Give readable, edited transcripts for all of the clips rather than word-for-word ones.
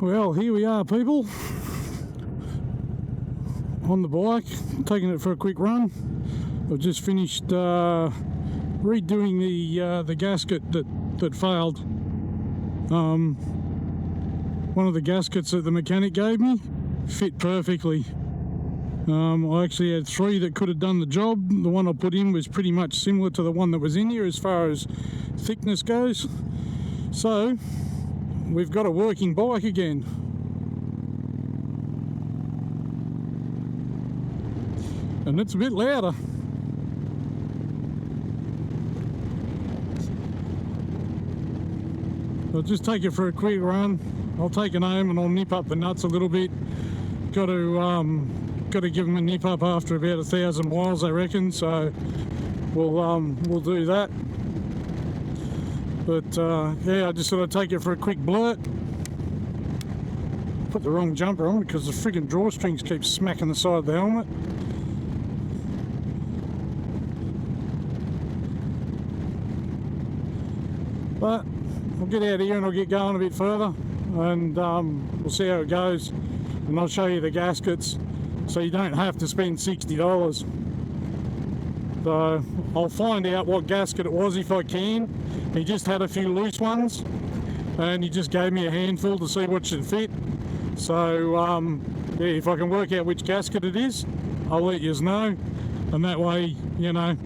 Well, here we are, people, on the bike, taking it for a quick run. I've just finished redoing the gasket that failed. One of the gaskets that the mechanic gave me fit perfectly. I actually had 3 that could have done the job. The one I put in was pretty much similar to the one that was in here as far as thickness goes. So we've got a working bike again. And it's a bit louder. I'll just take it for a quick run. I'll take it home and I'll nip up the nuts a little bit. Got to give them a nip up after about 1,000 miles, I reckon. So we'll do that. But yeah, I just thought I'd take it for a quick blurt. Put the wrong jumper on because the friggin' drawstrings keep smacking the side of the helmet. But I'll get out of here and I'll get going a bit further, and we'll see how it goes, and I'll show you the gaskets so you don't have to spend $60. So I'll find out what gasket it was if I can. He just had a few loose ones and he just gave me a handful to see what should fit. So yeah, if I can work out which gasket it is, I'll let you know, and that way, you know,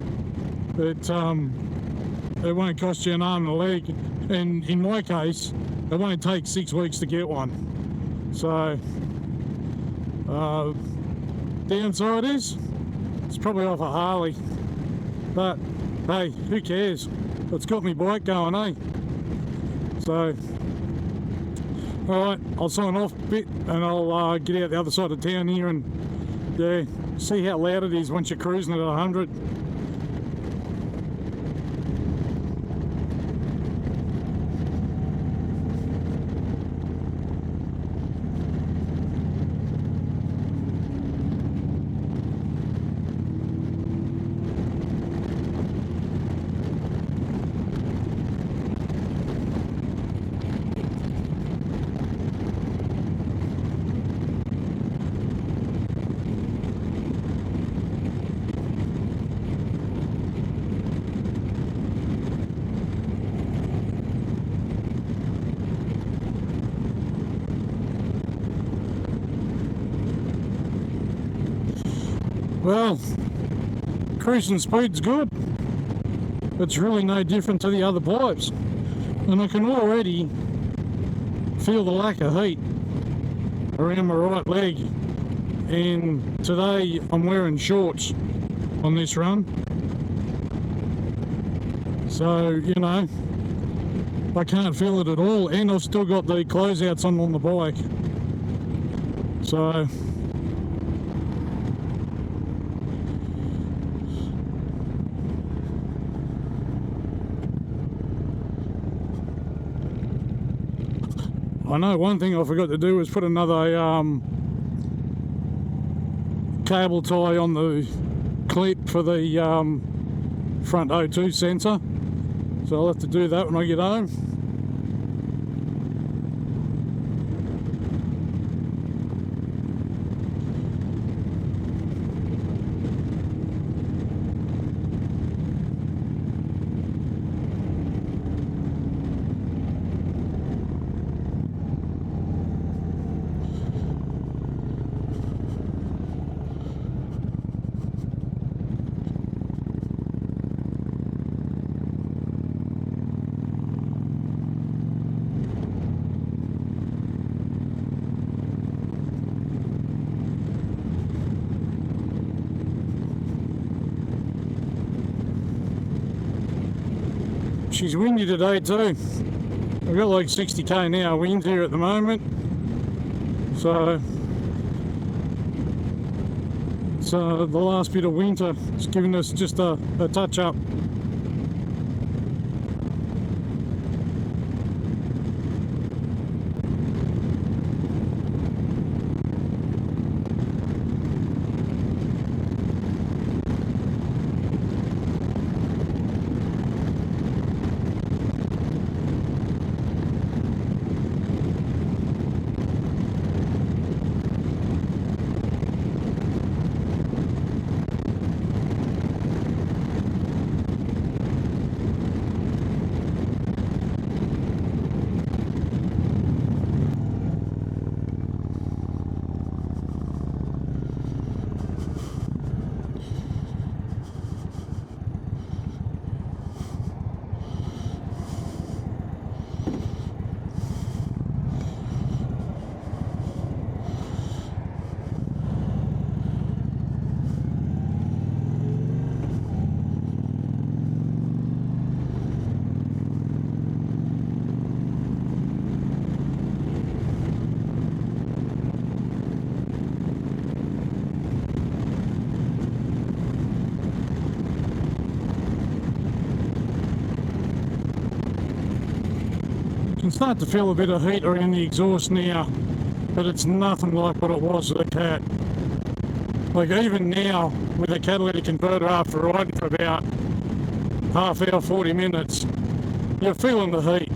it won't cost you an arm and a leg, and in my case it won't take 6 weeks to get one. So downside is it's probably off a Harley, but hey, who cares? It's got me bike going, eh? So alright, I'll sign off a bit and I'll get out the other side of town here and yeah, see how loud it is once you're cruising at 100. Well, cruising speed's good. It's really no different to the other pipes, and I can already feel the lack of heat around my right leg. And today I'm wearing shorts on this run, so you know I can't feel it at all, and I've still got the closeouts on the bike. So I know one thing I forgot to do was put another cable tie on the clip for the front O2 sensor, so I'll have to do that when I get home. She's windy today too. I've got like 60k an hour winds here at the moment, so it's the last bit of winter. It's giving us just a touch up. can start to feel a bit of heat around the exhaust now, but it's nothing like what it was with the Cat. Like even now, with the catalytic converter after riding for about half hour, 40 minutes, you're feeling the heat.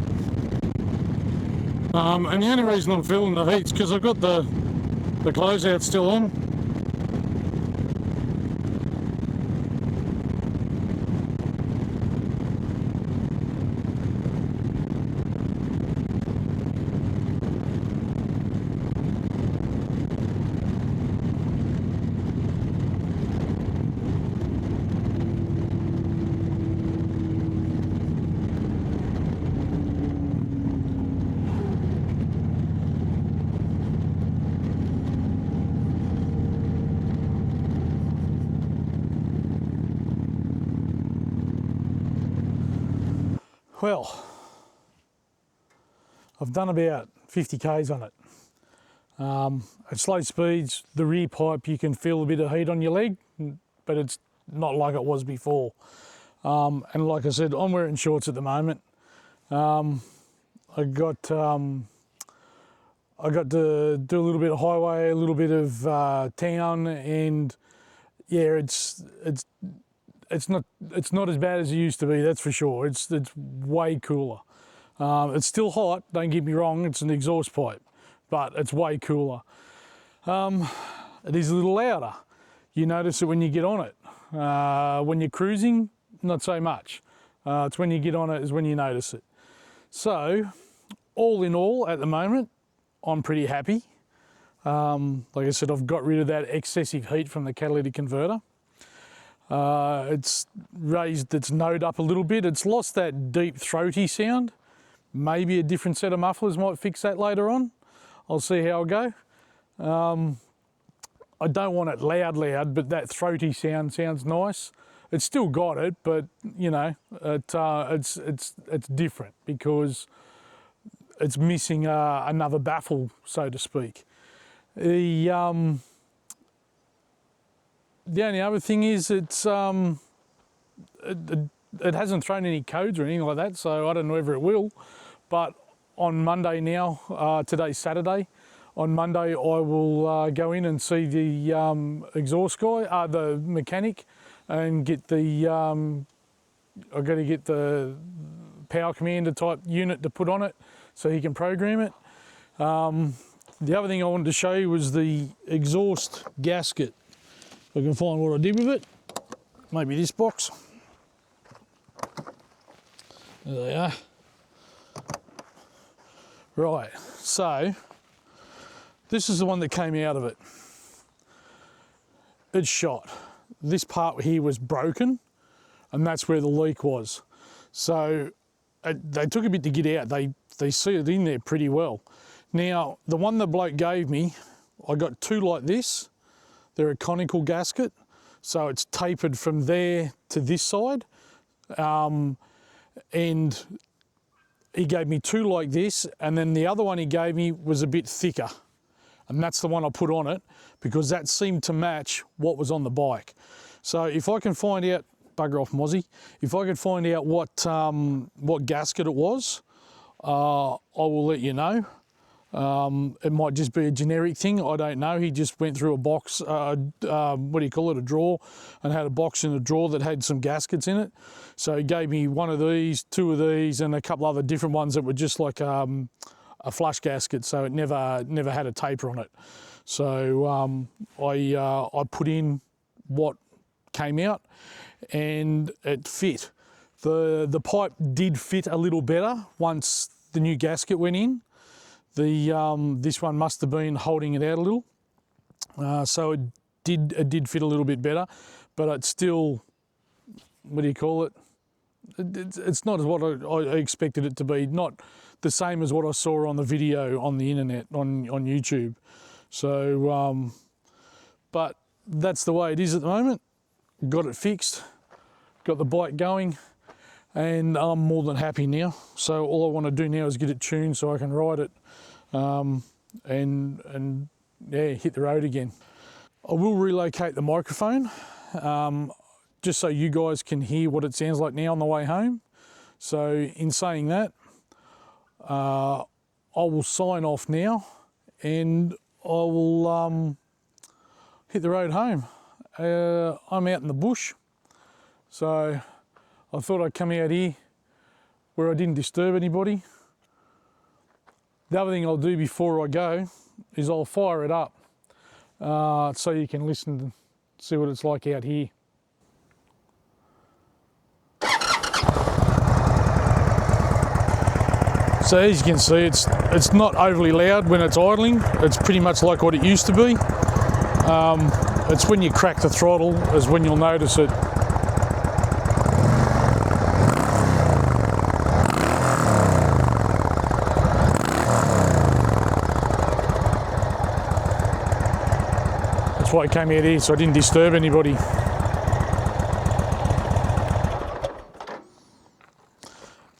And the only reason I'm feeling the heat is because I've got the closeout still on. Well, I've done about 50 k's on it. At slow speeds, the rear pipe, you can feel a bit of heat on your leg, but it's not like it was before. And like I said, I'm wearing shorts at the moment. I got to do a little bit of highway, a little bit of town, and yeah, it's not as bad as it used to be, that's for sure. It's way cooler. It's still hot, don't get me wrong, it's an exhaust pipe, but it's way cooler. It is a little louder. You notice it when you get on it. When you're cruising, not so much. It's when you get on it is when you notice it. So, all in all, at the moment, I'm pretty happy. Like I said, I've got rid of that excessive heat from the catalytic converter. It's raised its note up a little bit. It's lost that deep throaty sound. Maybe a different set of mufflers might fix that later on. I'll see how I go. I don't want it loud, but that throaty sound sounds nice. It's still got it, but you know, it's different because it's missing another baffle, so to speak. The only other thing is it hasn't thrown any codes or anything like that, so I don't know whether it will. But on Monday now, today's Saturday, on Monday I will go in and see the exhaust guy, the mechanic, and get the, I've got to get the power commander type unit to put on it so he can program it. The other thing I wanted to show you was the exhaust gasket. If I can find what I did with it. Maybe this box. There they are. Right, so this is the one that came out of it. It's shot. This part here was broken, and that's where the leak was. So they took a bit to get out. They sealed it in there pretty well. Now, the one the bloke gave me, I got two like this. They're a conical gasket, so it's tapered from there to this side. And he gave me two like this, and then the other one he gave me was a bit thicker. And that's the one I put on it because that seemed to match what was on the bike. So if I can find out, bugger off Mozzie, if I can find out what gasket it was, I will let you know. It might just be a generic thing, I don't know. He just went through a box, what do you call it, a drawer, and had a box in a drawer that had some gaskets in it. So he gave me one of these, two of these, and a couple other different ones that were just like a flush gasket, so it never had a taper on it. So I put in what came out, and it fit. The pipe did fit a little better once the new gasket went in. This one must have been holding it out a little, so it did fit a little bit better, but it's still, what do you call it? It's not as what I expected it to be, not the same as what I saw on the video on the internet, on YouTube. So, but that's the way it is at the moment. Got it fixed, got the bike going, and I'm more than happy now. So all I want to do now is get it tuned so I can ride it and yeah, hit the road again. I will relocate the microphone just so you guys can hear what it sounds like now on the way home. So in saying that, I will sign off now, and I will hit the road home. I'm out in the bush, so I thought I'd come out here where I didn't disturb anybody. The other thing I'll do before I go is I'll fire it up so you can listen and see what it's like out here. So as you can see, it's not overly loud when it's idling. It's pretty much like what it used to be. It's when you crack the throttle is when you'll notice it. That's why I came out here, so I didn't disturb anybody.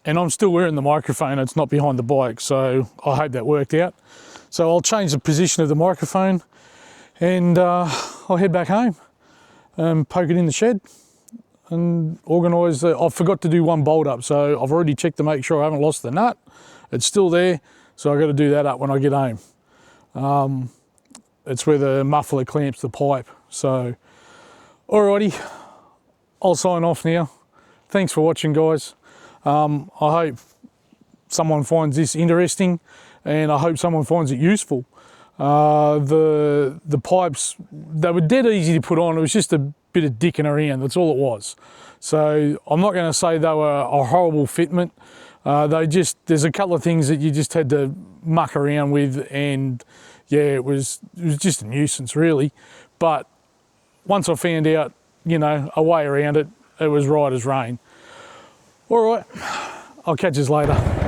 And I'm still wearing the microphone, it's not behind the bike, so I hope that worked out. So I'll change the position of the microphone and I'll head back home and poke it in the shed and organise. I forgot to do one bolt up, so I've already checked to make sure I haven't lost the nut. It's still there, so I've got to do that up when I get home. It's where the muffler clamps the pipe. So, alrighty, I'll sign off now. Thanks for watching, guys. I hope someone finds this interesting, and I hope someone finds it useful. The pipes, they were dead easy to put on. It was just a bit of dicking around, that's all it was. So I'm not going to say they were a horrible fitment. There's a couple of things that you just had to muck around with, and yeah, it was just a nuisance really. But once I found out, you know, a way around it, it was right as rain. All right, I'll catch you later.